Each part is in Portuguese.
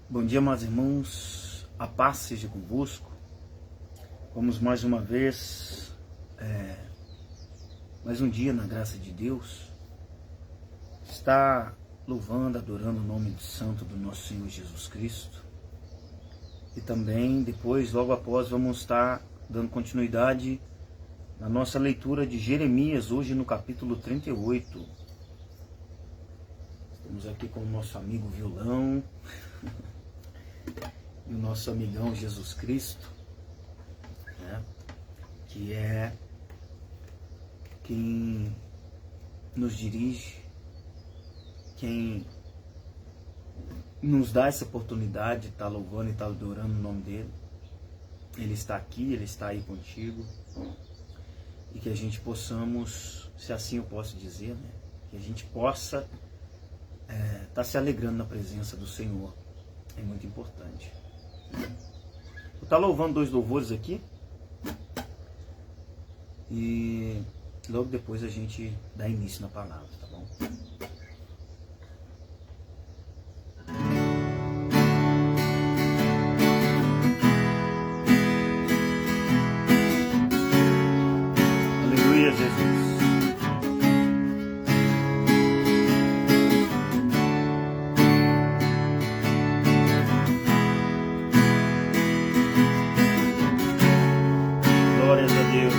Bom dia, meus irmãos, a paz seja convosco. Vamos mais uma vez, mais um dia na graça de Deus, estar louvando, adorando o nome santo do nosso Senhor Jesus Cristo. E também depois, logo após, vamos estar dando continuidade na nossa leitura de Jeremias, hoje no capítulo 38. Estamos aqui com o nosso amigo Violão e o nosso amigão Jesus Cristo, né, que é quem nos dirige, quem nos dá essa oportunidade de estar louvando e estar adorando o nome dele. Ele está aqui, ele está aí contigo, e que a gente possamos, se assim eu posso dizer, né, que a gente possa estar se alegrando na presença do Senhor. É muito importante. Vou estar louvando dois louvores aqui e logo depois a gente dá início na palavra, tá bom? Aleluia, Jesus. Glórias a Deus.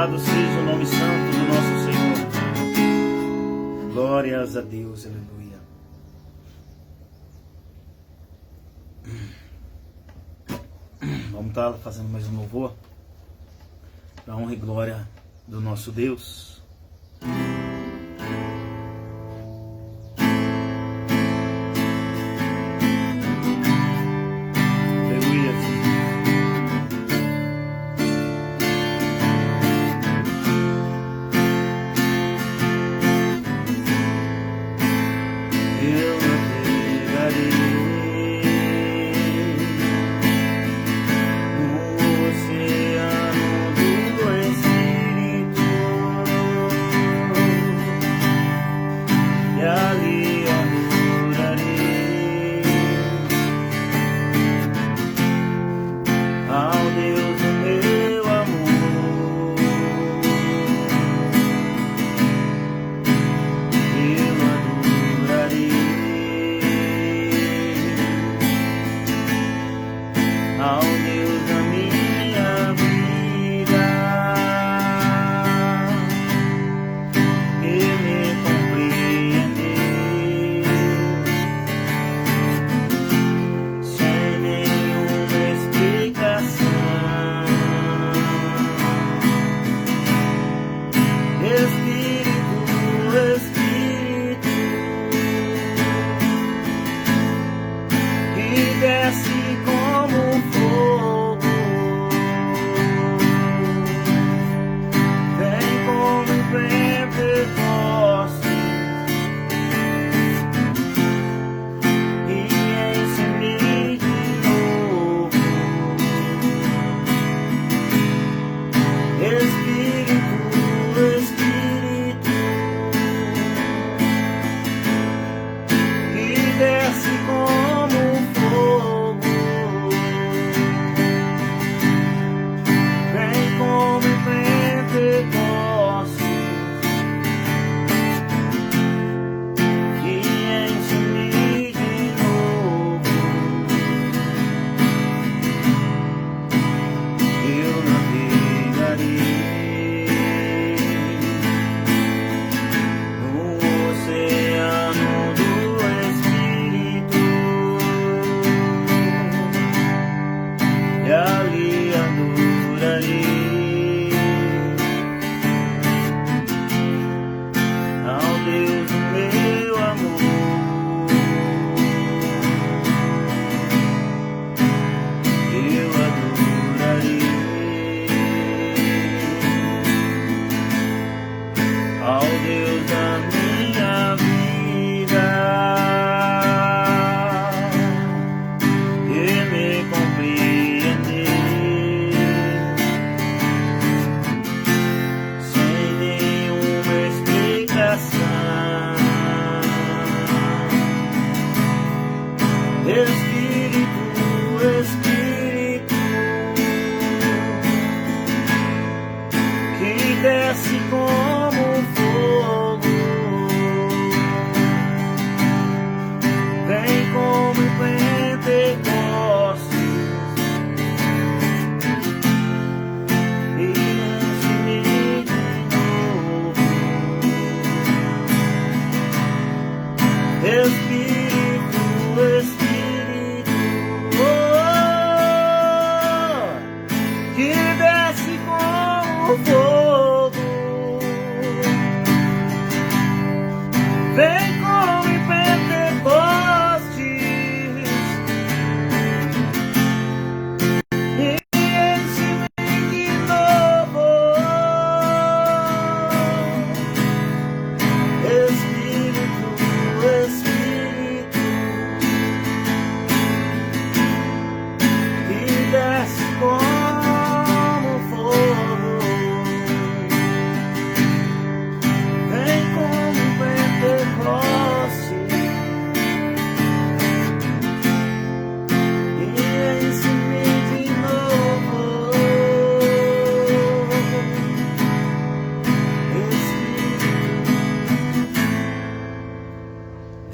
Louvado seja o nome santo do nosso Senhor. Glórias a Deus, aleluia. Vamos estar fazendo mais um louvor para a honra e glória do nosso Deus.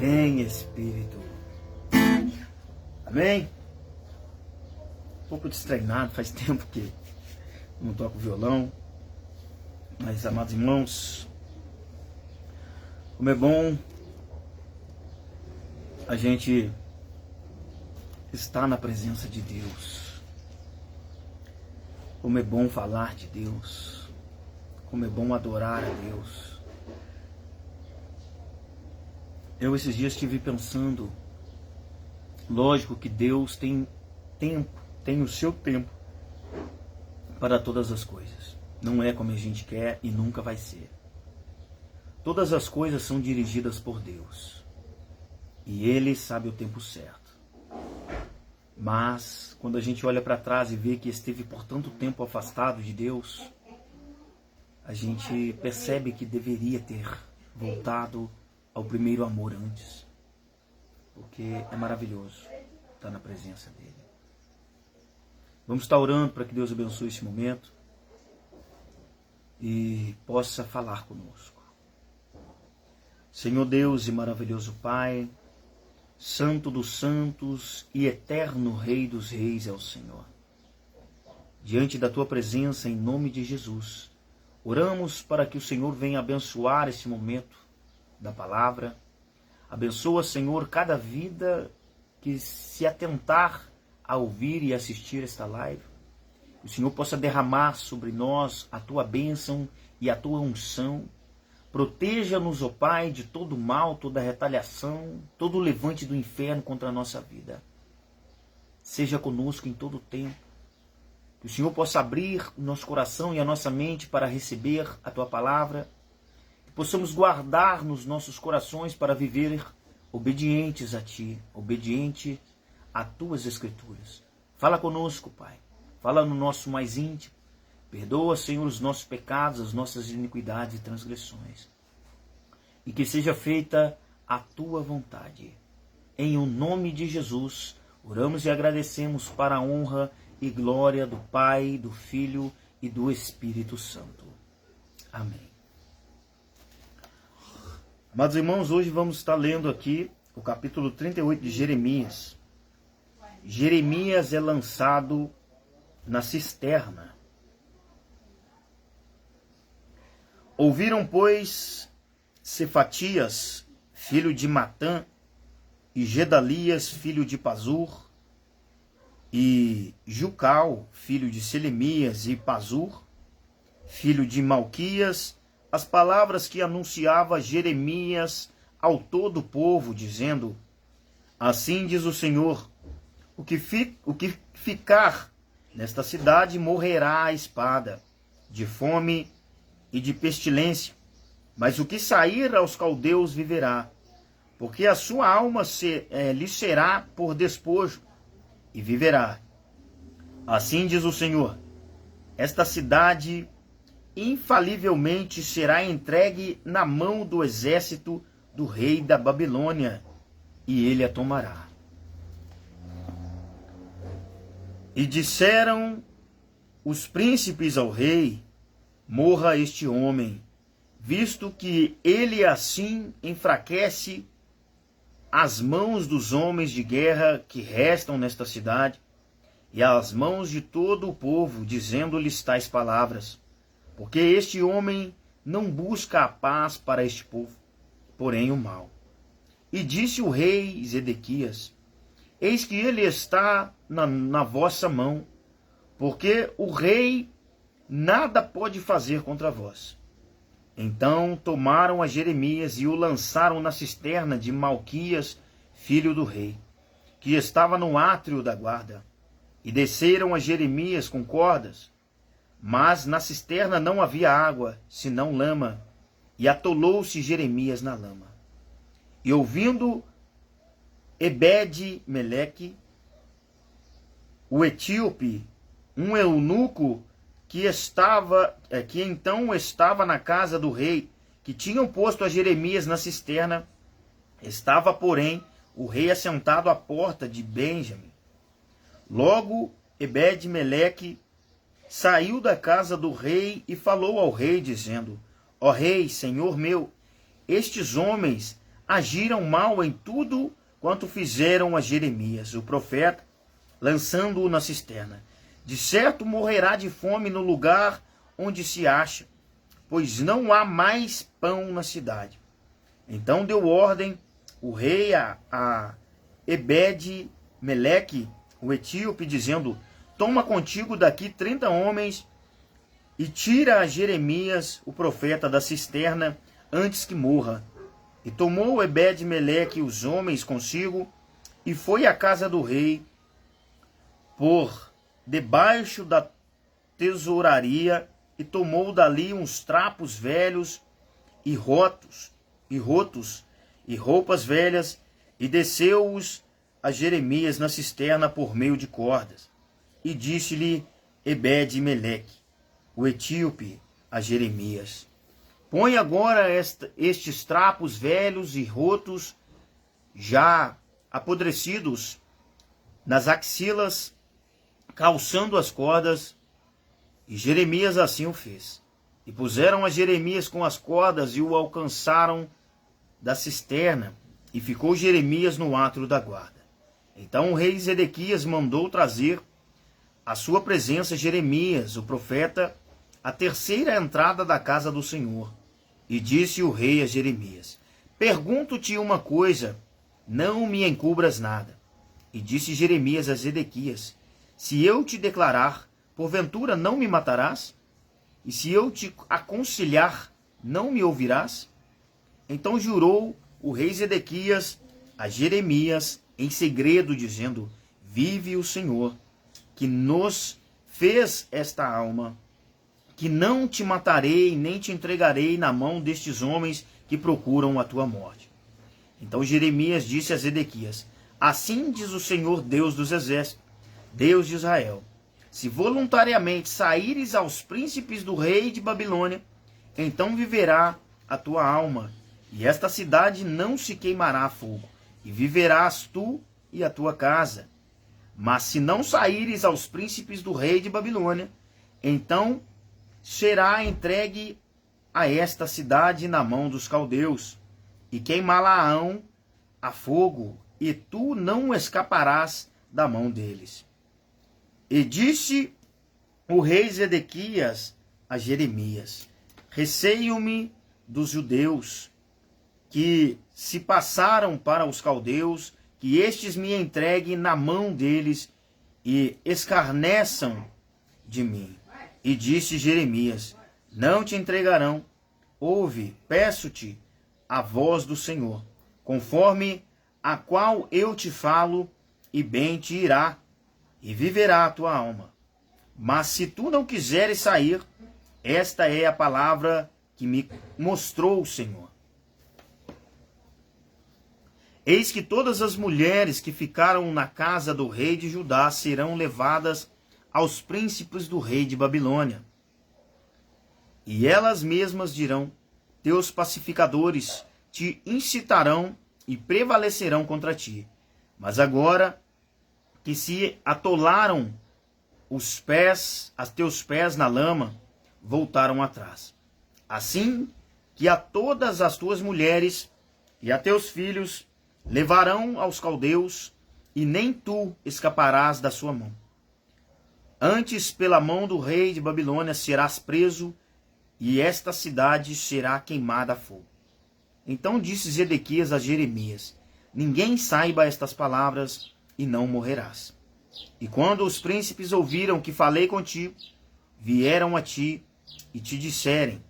Vem, Espírito. Amém? Um pouco destreinado, faz tempo que não toco violão. Mas, amados irmãos, como é bom a gente estar na presença de Deus. Como é bom falar de Deus. Como é bom adorar a Deus. Eu esses dias estive pensando, lógico que Deus tem tempo, tem o seu tempo para todas as coisas. Não é como a gente quer e nunca vai ser. Todas as coisas são dirigidas por Deus. E Ele sabe o tempo certo. Mas, quando a gente olha para trás e vê que esteve por tanto tempo afastado de Deus, a gente percebe que deveria ter voltado ao primeiro amor antes. Porque é maravilhoso estar na presença dEle. Vamos estar orando para que Deus abençoe esse momento e possa falar conosco. Senhor Deus e maravilhoso Pai, Santo dos santos e eterno Rei dos reis é o Senhor. Diante da Tua presença, em nome de Jesus, oramos para que o Senhor venha abençoar esse momento da palavra. Abençoa, Senhor, cada vida que se atentar a ouvir e assistir esta live. Que o Senhor possa derramar sobre nós a Tua bênção e a Tua unção. Proteja-nos, ó Pai, de todo mal, toda retaliação, todo levante do inferno contra a nossa vida. Seja conosco em todo o tempo. Que o Senhor possa abrir o nosso coração e a nossa mente para receber a Tua palavra. Que possamos guardar nos nossos corações para viver obedientes a Ti, obediente a Tuas Escrituras. Fala conosco, Pai. Fala no nosso mais íntimo. Perdoa, Senhor, os nossos pecados, as nossas iniquidades e transgressões. E que seja feita a Tua vontade. Em o nome de Jesus, oramos e agradecemos para a honra e glória do Pai, do Filho e do Espírito Santo. Amém. Amados irmãos, hoje vamos estar lendo aqui o capítulo 38 de Jeremias. Jeremias é lançado na cisterna. Ouviram, pois, Cefatias, filho de Matã, e Gedalias, filho de Pazur, e Jucal, filho de Selemias, e Pazur, filho de Malquias, as palavras que anunciava Jeremias ao todo o povo, dizendo: assim diz o Senhor, o que ficar nesta cidade morrerá à espada, de fome e de pestilência, mas o que sair aos caldeus viverá, porque a sua alma lhe será por despojo, e viverá. Assim diz o Senhor, esta cidade infalivelmente será entregue na mão do exército do rei da Babilônia, e ele a tomará. E disseram os príncipes ao rei: morra este homem, visto que ele assim enfraquece as mãos dos homens de guerra que restam nesta cidade, e as mãos de todo o povo, dizendo-lhes tais palavras. Porque este homem não busca a paz para este povo, porém o mal. E disse o rei Zedequias: eis que ele está na vossa mão, porque o rei nada pode fazer contra vós. Então tomaram a Jeremias e o lançaram na cisterna de Malquias, filho do rei, que estava no átrio da guarda. E desceram a Jeremias com cordas, mas na cisterna não havia água, senão lama, e atolou-se Jeremias na lama. E ouvindo Ebed-Meleque, o etíope, um eunuco que então estava na casa do rei, que tinham posto a Jeremias na cisterna, estava, porém, o rei assentado à porta de Benjamim. Logo, Ebed-Meleque saiu da casa do rei e falou ao rei, dizendo: ó rei, senhor meu, estes homens agiram mal em tudo quanto fizeram a Jeremias, o profeta, lançando-o na cisterna. De certo morrerá de fome no lugar onde se acha, pois não há mais pão na cidade. Então deu ordem o rei a Ebed-Meleque, o etíope, dizendo: toma contigo daqui 30 homens e tira a Jeremias, o profeta, da cisterna antes que morra. E tomou Ebed-Meleque os homens consigo e foi à casa do rei por debaixo da tesouraria e tomou dali uns trapos velhos e rotos e roupas velhas e desceu-os a Jeremias na cisterna por meio de cordas. E disse-lhe Ebed-Meleque, o etíope, a Jeremias: põe agora estes trapos velhos e rotos, já apodrecidos, nas axilas, calçando as cordas. E Jeremias assim o fez. E puseram a Jeremias com as cordas e o alcançaram da cisterna. E ficou Jeremias no átrio da guarda. Então o rei Zedequias mandou trazer à sua presença Jeremias, o profeta, a terceira entrada da casa do Senhor. E disse o rei a Jeremias: pergunto-te uma coisa, não me encubras nada. E disse Jeremias a Zedequias: se eu te declarar, porventura não me matarás? E se eu te aconselhar, não me ouvirás? Então jurou o rei Zedequias a Jeremias em segredo, dizendo: vive o Senhor, que nos fez esta alma, que não te matarei, nem te entregarei na mão destes homens que procuram a tua morte. Então Jeremias disse a Zedequias: assim diz o Senhor Deus dos exércitos, Deus de Israel: se voluntariamente saíres aos príncipes do rei de Babilônia, então viverá a tua alma, e esta cidade não se queimará a fogo, e viverás tu e a tua casa. Mas se não saíres aos príncipes do rei de Babilônia, então será entregue a esta cidade na mão dos caldeus, e queimá-la-ão a fogo, e tu não escaparás da mão deles. E disse o rei Zedequias a Jeremias: receio-me dos judeus que se passaram para os caldeus, que estes me entreguem na mão deles e escarneçam de mim. E disse Jeremias: não te entregarão. Ouve, peço-te, a voz do Senhor, conforme a qual eu te falo, e bem te irá, e viverá a tua alma. Mas se tu não quiseres sair, esta é a palavra que me mostrou o Senhor. Eis que todas as mulheres que ficaram na casa do rei de Judá serão levadas aos príncipes do rei de Babilônia. E elas mesmas dirão: teus pacificadores te incitarão e prevalecerão contra ti. Mas agora que se atolaram os teus pés na lama, voltaram atrás. Assim que a todas as tuas mulheres e a teus filhos levarão aos caldeus, e nem tu escaparás da sua mão. Antes, pela mão do rei de Babilônia serás preso, e esta cidade será queimada a fogo. Então disse Zedequias a Jeremias: ninguém saiba estas palavras, e não morrerás. E quando os príncipes ouviram que falei contigo, vieram a ti e te disserem,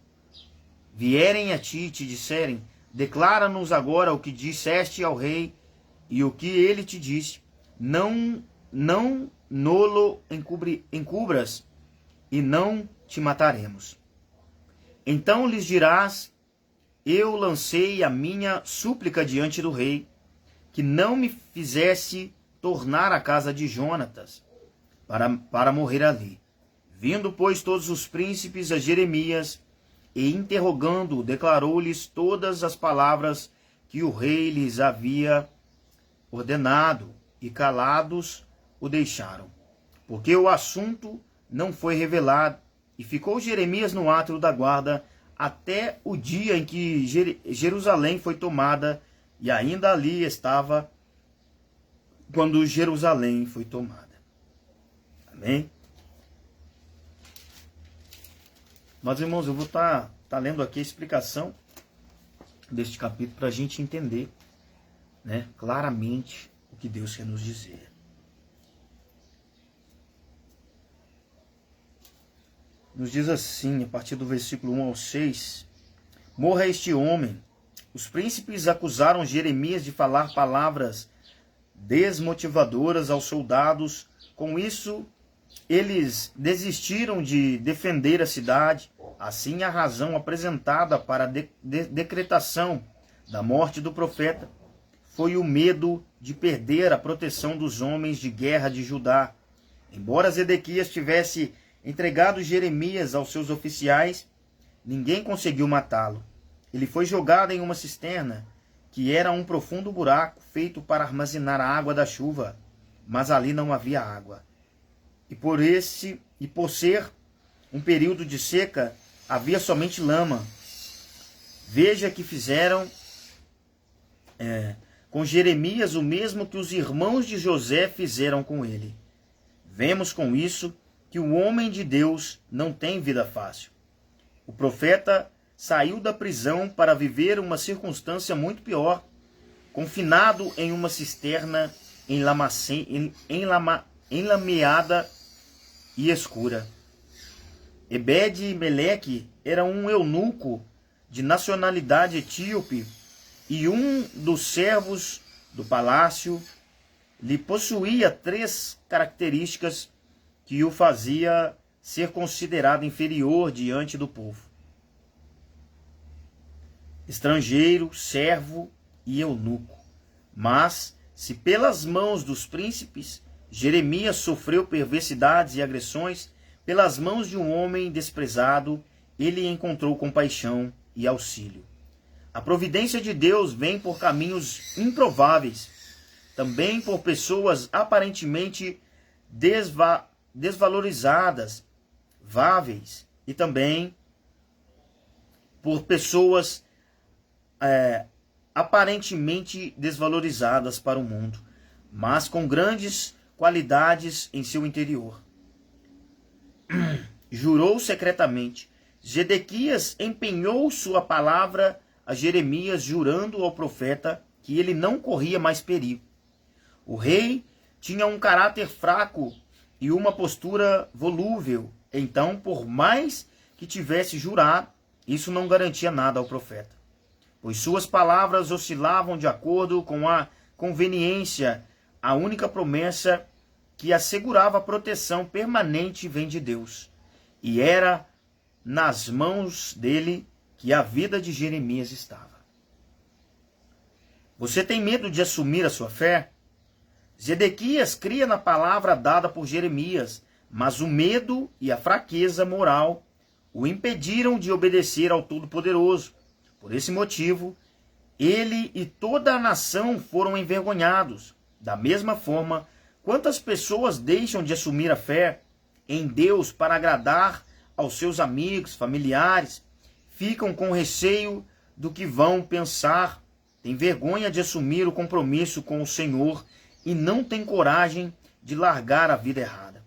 declara-nos agora o que disseste ao rei e o que ele te disse. Não nolo encubras, e não te mataremos. Então lhes dirás: eu lancei a minha súplica diante do rei, que não me fizesse tornar à casa de Jonatas, para morrer ali. Vindo, pois, todos os príncipes a Jeremias, e interrogando-o, declarou-lhes todas as palavras que o rei lhes havia ordenado, e calados o deixaram, porque o assunto não foi revelado. E ficou Jeremias no átrio da guarda até o dia em que Jerusalém foi tomada, e ainda ali estava quando Jerusalém foi tomada. Amém? Mas, irmãos, eu vou estar lendo aqui a explicação deste capítulo para a gente entender, né, claramente o que Deus quer nos dizer. Nos diz assim, a partir do versículo 1 ao 6, morra este homem. Os príncipes acusaram Jeremias de falar palavras desmotivadoras aos soldados. Com isso, eles desistiram de defender a cidade. Assim, a razão apresentada para a decretação da morte do profeta foi o medo de perder a proteção dos homens de guerra de Judá. Embora Zedequias tivesse entregado Jeremias aos seus oficiais, ninguém conseguiu matá-lo. Ele foi jogado em uma cisterna, que era um profundo buraco feito para armazenar a água da chuva, mas ali não havia água. E por ser um período de seca, havia somente lama. Veja que fizeram com Jeremias o mesmo que os irmãos de José fizeram com ele. Vemos com isso que o homem de Deus não tem vida fácil. O profeta saiu da prisão para viver uma circunstância muito pior, confinado em uma cisterna enlameada e escura. Ebed-Meleque era um eunuco de nacionalidade etíope e um dos servos do palácio. Lhe possuía 3 características que o fazia ser considerado inferior diante do povo: estrangeiro, servo e eunuco. Mas, se pelas mãos dos príncipes Jeremias sofreu perversidades e agressões, pelas mãos de um homem desprezado, ele encontrou compaixão e auxílio. A providência de Deus vem por caminhos improváveis, também por pessoas aparentemente desvalorizadas, váveis, e também por pessoas aparentemente desvalorizadas para o mundo, mas com grandes qualidades em seu interior. Jurou secretamente. Zedequias empenhou sua palavra a Jeremias, jurando ao profeta que ele não corria mais perigo. O rei tinha um caráter fraco e uma postura volúvel. Então, por mais que tivesse jurado, isso não garantia nada ao profeta, pois suas palavras oscilavam de acordo com a conveniência. A única promessa que assegurava a proteção permanente vem de Deus, e era nas mãos dele que a vida de Jeremias estava. Você tem medo de assumir a sua fé? Zedequias cria na palavra dada por Jeremias, mas o medo e a fraqueza moral o impediram de obedecer ao Todo-Poderoso. Por esse motivo, ele e toda a nação foram envergonhados. Da mesma forma, quantas pessoas deixam de assumir a fé em Deus para agradar aos seus amigos, familiares, ficam com receio do que vão pensar, têm vergonha de assumir o compromisso com o Senhor e não têm coragem de largar a vida errada.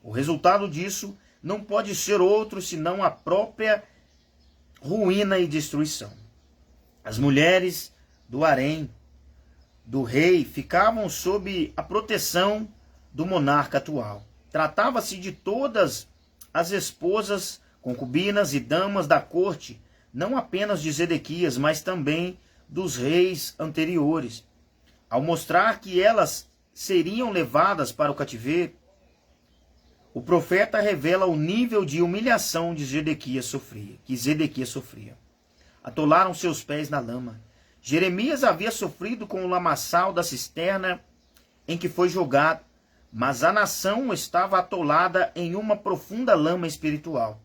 O resultado disso não pode ser outro senão a própria ruína e destruição. As mulheres do harém do rei ficavam sob a proteção do monarca atual. Tratava-se de todas as esposas, concubinas e damas da corte, não apenas de Zedequias, mas também dos reis anteriores. Ao mostrar que elas seriam levadas para o cativeiro, o profeta revela o nível de humilhação que Zedequias sofria. Atolaram seus pés na lama. Jeremias havia sofrido com o lamaçal da cisterna em que foi jogado, mas a nação estava atolada em uma profunda lama espiritual.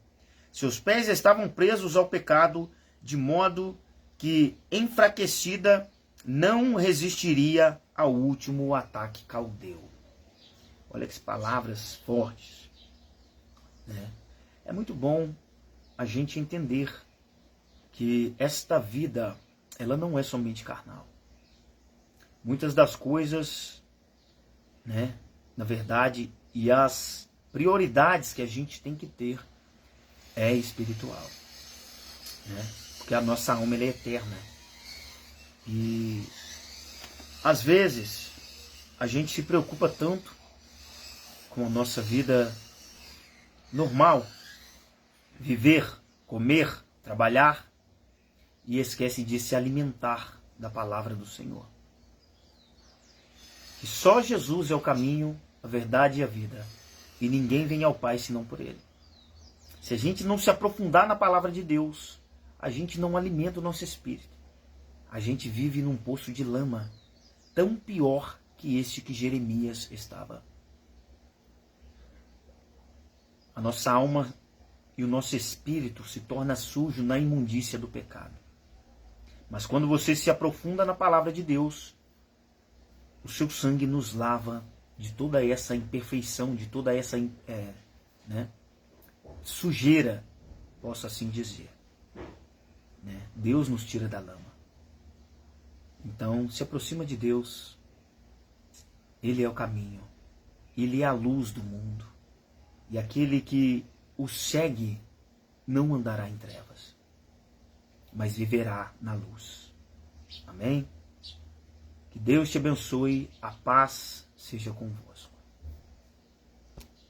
Seus pés estavam presos ao pecado, de modo que, enfraquecida, não resistiria ao último ataque caldeu. Olha que palavras fortes, né? É muito bom a gente entender que esta vida, ela não é somente carnal. Muitas das coisas, na verdade, e as prioridades que a gente tem que ter é espiritual, né? Porque a nossa alma ela é eterna. E às vezes a gente se preocupa tanto com a nossa vida normal, viver, comer, trabalhar, e esquece de se alimentar da palavra do Senhor. Que só Jesus é o caminho, a verdade e a vida, e ninguém vem ao Pai senão por Ele. Se a gente não se aprofundar na palavra de Deus, a gente não alimenta o nosso espírito. A gente vive num poço de lama, tão pior que este que Jeremias estava. A nossa alma e o nosso espírito se torna sujo na imundícia do pecado. Mas quando você se aprofunda na palavra de Deus, o seu sangue nos lava de toda essa imperfeição, de toda essa sujeira, posso assim dizer. Deus nos tira da lama. Então, se aproxima de Deus. Ele é o caminho. Ele é a luz do mundo. E aquele que o segue não andará em trevas, mas viverá na luz. Amém? Que Deus te abençoe. A paz seja convosco.